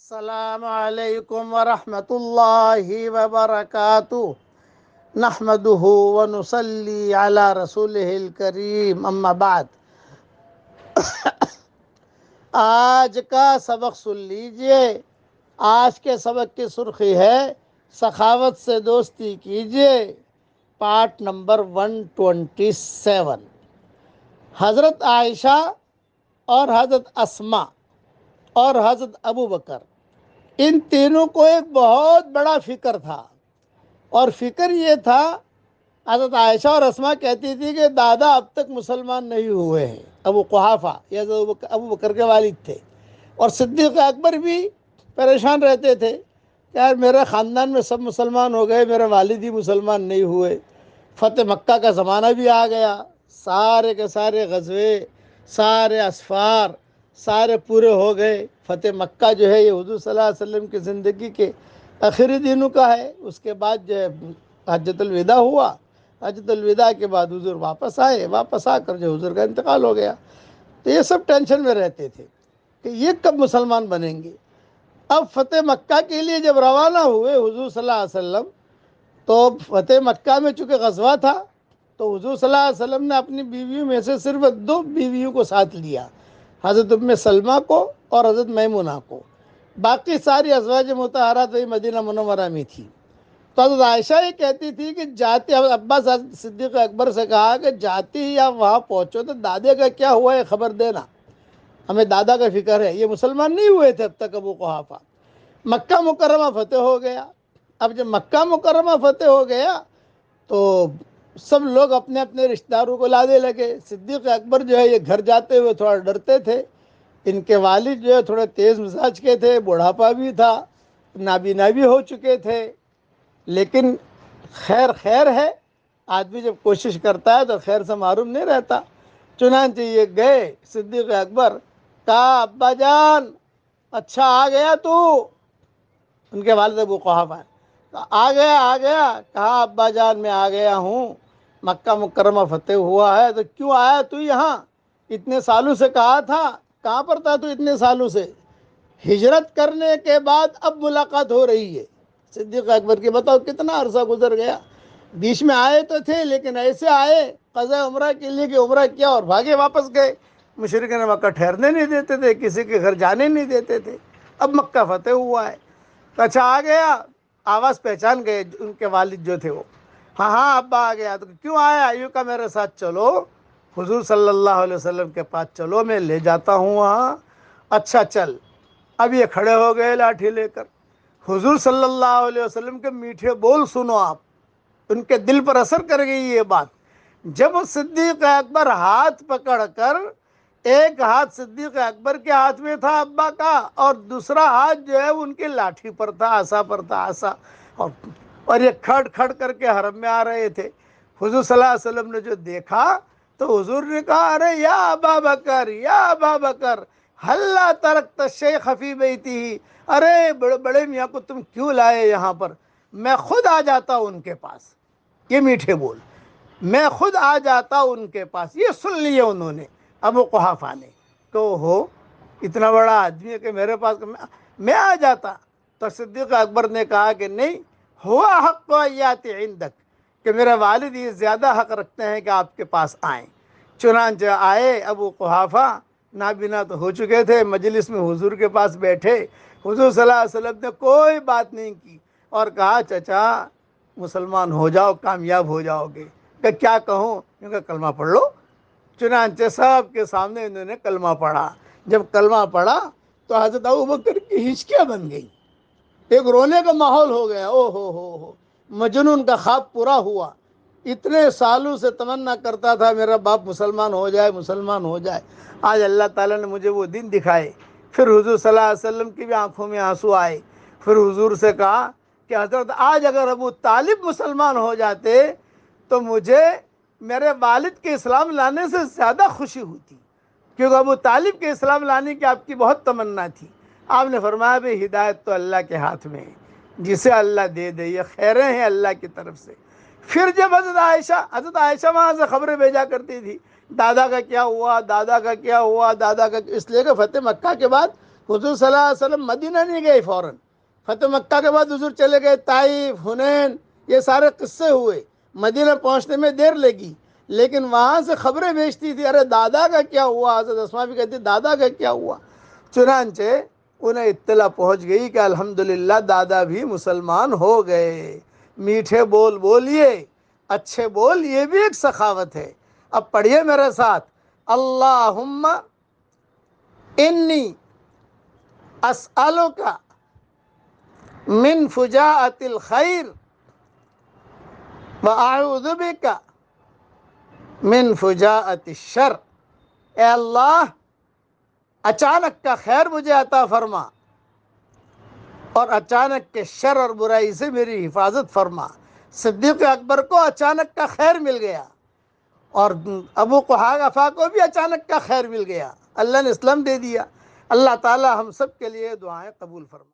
السلام علیکم ورحمۃ اللہ وبرکاتہ نحمدہ ونصلی علی رسولہ الکریم اما بعد آج کا سبق سن لیجئے۔ آج کے سبق کی سرخی ہے سخاوت سے دوستی کیجئے، پارٹ نمبر 127۔ حضرت عائشہ اور حضرت اسماء اور حضرت ابو بکر، ان تینوں کو ایک بہت بڑا فکر تھا، اور فکر یہ تھا، حضرت عائشہ اور اسماء کہتی تھی کہ دادا اب تک مسلمان نہیں ہوئے ہیں، ابو قحافہ یہ ابو بکر کے والد تھے، اور صدیق اکبر بھی پریشان رہتے تھے کہ یار میرے خاندان میں سب مسلمان ہو گئے، میرے والد ہی مسلمان نہیں ہوئے۔ فتح مکہ کا زمانہ بھی آ گیا، سارے کے سارے غزوے، سارے اسفار سارے پورے ہو گئے۔ فتح مکہ جو ہے یہ حضور صلی اللہ علیہ وسلم کی زندگی کے آخری دنوں کا ہے۔ اس کے بعد جو ہے حجۃ الوداع ہوا، حجۃ الوداع کے بعد حضور واپس آئے، واپس آ کر جو حضور کا انتقال ہو گیا۔ تو یہ سب ٹینشن میں رہتے تھے کہ یہ کب مسلمان بنیں گے۔ اب فتح مکہ کے لیے جب روانہ ہوئے حضور صلی اللہ علیہ وسلم، تو فتح مکہ میں چونکہ غزوہ تھا، تو حضور صلی اللہ علیہ وسلم نے اپنی بیویوں میں سے صرف 2 بیویوں کو ساتھ لیا، حضرت ام سلمہ کو اور حضرت میمونہ کو۔ باقی ساری ازواج مطہرات وہی مدینہ منورہ میں تھی۔ تو حضرت عائشہ یہ کہتی تھی کہ جاتے، عباس صدیق اکبر سے کہا کہ جاتے ہی آپ وہاں پہنچو تو دادے کا کیا ہوا ہے خبر دینا، ہمیں دادا کا فکر ہے، یہ مسلمان نہیں ہوئے تھے اب تک ابو قحافہ۔ مکہ مکرمہ فتح ہو گیا۔ اب جب مکہ مکرمہ فتح ہو گیا تو سب لوگ اپنے اپنے رشتہ داروں کو لانے لگے۔ صدیق اکبر جو ہے یہ گھر جاتے ہوئے تھوڑا ڈرتے تھے، ان کے والد جو ہے تھوڑے تیز مزاج کے تھے، بڑھاپا بھی تھا، نابینا بھی ہو چکے تھے، لیکن خیر ہے، آدمی جب کوشش کرتا ہے تو خیر سے معروم نہیں رہتا۔ چنانچہ یہ گئے صدیق اکبر، کہا ابا جان اچھا آ گیا تو؟ ان کے والد ابو قحافہ آ گیا، کہا ابا جان میں آ گیا ہوں، مکہ مکرمہ فتح ہوا ہے، تو کیوں آیا تو یہاں؟ اتنے سالوں سے کہا تھا، کہاں پر تھا تو اتنے سالوں سے؟ ہجرت کرنے کے بعد اب ملاقات ہو رہی ہے صدیق اکبر کی۔ بتاؤ کتنا عرصہ گزر گیا، بیچ میں آئے تو تھے لیکن ایسے آئے قضاء عمرہ کے لیے کہ عمرہ کیا اور بھاگے واپس گئے۔ مشرکین مکہ ٹھہرنے نہیں دیتے تھے، کسی کے گھر جانے نہیں دیتے تھے، اب مکہ فتح ہوا ہے تو اچھا آ گیا۔ آواز پہچان گئے ان کے والد جو تھے وہ، ہاں ابا آ گیا، تو کیوں آیا؟ یوں کا میرے ساتھ چلو، حضور صلی اللہ علیہ وسلم کے پاس چلو، میں لے جاتا ہوں وہاں۔ اچھا چل۔ اب یہ کھڑے ہو گئے لاٹھی لے کر۔ حضور صلی اللہ علیہ وسلم کے میٹھے بول سنو آپ، ان کے دل پر اثر کر گئی یہ بات۔ جب صدیق اکبر ہاتھ پکڑ کر، ایک ہاتھ صدیق اکبر کے ہاتھ میں تھا ابا کا، اور دوسرا ہاتھ جو ہے ان کی لاٹھی پر تھا، عصا پر تھا، عصا، اور یہ کھڑ کر کے حرم میں آ رہے تھے۔ حضور صلی اللہ علیہ وسلم نے جو دیکھا تو حضور نے کہا ارے یا ابا بکر، یا ابا بکر ہلا ترکت الشیخ فی بیتہ، ارے بڑے میاں کو تم کیوں لائے یہاں پر؟ میں خود آ جاتا ان کے پاس۔ یہ میٹھے بول، میں خود آ جاتا ان کے پاس۔ یہ سن لیے انہوں نے ابو قحافہ نے، تو ہو اتنا بڑا آدمی ہے کہ میرے پاس میں آ جاتا۔ تو صدیق اکبر نے کہا کہ نہیں، ہوا حق یات عندک، کہ میرے والد یہ زیادہ حق رکھتے ہیں کہ آپ کے پاس آئیں۔ چنانچہ آئے ابو قحافہ، نابینا تو ہو چکے تھے، مجلس میں حضور کے پاس بیٹھے۔ حضور صلی اللہ علیہ وسلم نے کوئی بات نہیں کی اور کہا چچا مسلمان ہو جاؤ، کامیاب ہو جاؤ گے۔ کہ کیا کہوں؟ کیونکہ کلمہ پڑھ لو۔ چنانچہ سب کے سامنے انہوں نے کلمہ پڑھا۔ جب کلمہ پڑھا تو حضرت ابو بکر کی ہچکیاں بن گئی، ایک رونے کا ماحول ہو گیا۔ او ہو، مجنون کا خواب پورا ہوا۔ اتنے سالوں سے تمنا کرتا تھا میرا باپ مسلمان ہو جائے، مسلمان ہو جائے، آج اللہ تعالیٰ نے مجھے وہ دن دکھائے۔ پھر حضور صلی اللہ علیہ وسلم کی بھی آنکھوں میں آنسو آئے۔ پھر حضور سے کہا کہ حضرت آج اگر ابو طالب مسلمان ہو جاتے تو مجھے میرے والد کے اسلام لانے سے زیادہ خوشی ہوتی، کیونکہ ابو طالب کے اسلام لانے کی آپ کی بہت تمنا تھی۔ آپ نے فرمایا بھئی ہدایت تو اللہ کے ہاتھ میں ہے، جسے اللہ دے دے، یہ خیریں ہیں اللہ کی طرف سے۔ پھر جب حضرت عائشہ وہاں سے خبریں بھیجا کرتی تھی، دادا کا کیا ہوا، دادا کا کیا ہوا، دادا کا، اس لیے کہ فتح مکہ کے بعد حضور صلی اللہ علیہ وسلم مدینہ نہیں گئے فوراً، فتح مکہ کے بعد حضور چلے گئے طائف، حنین، یہ سارے قصے ہوئے، مدینہ پہنچنے میں دیر لگی، لیکن وہاں سے خبریں بھیجتی تھی، ارے دادا کا کیا ہوا، حضرت اسماء بھی کہتی دادا کا کیا ہوا، چنانچہ انہیں اطلاع پہنچ گئی کہ الحمدللہ دادا بھی مسلمان ہو گئے۔ میٹھے بول بولیے، اچھے بول، یہ بھی ایک سخاوت ہے۔ اب پڑھیے میرے ساتھ، اللہم انی اسألک من فجاءت الخیر واعوذ بک من فجاءت الشر۔ اے اللہ اچانک کا خیر مجھے عطا فرما اور اچانک کے شر اور برائی سے میری حفاظت فرما۔ صدیق اکبر کو اچانک کا خیر مل گیا اور ابو قحافہ کو بھی اچانک کا خیر مل گیا، اللہ نے اسلام دے دیا۔ اللہ تعالی ہم سب کے لیے دعائیں قبول فرما۔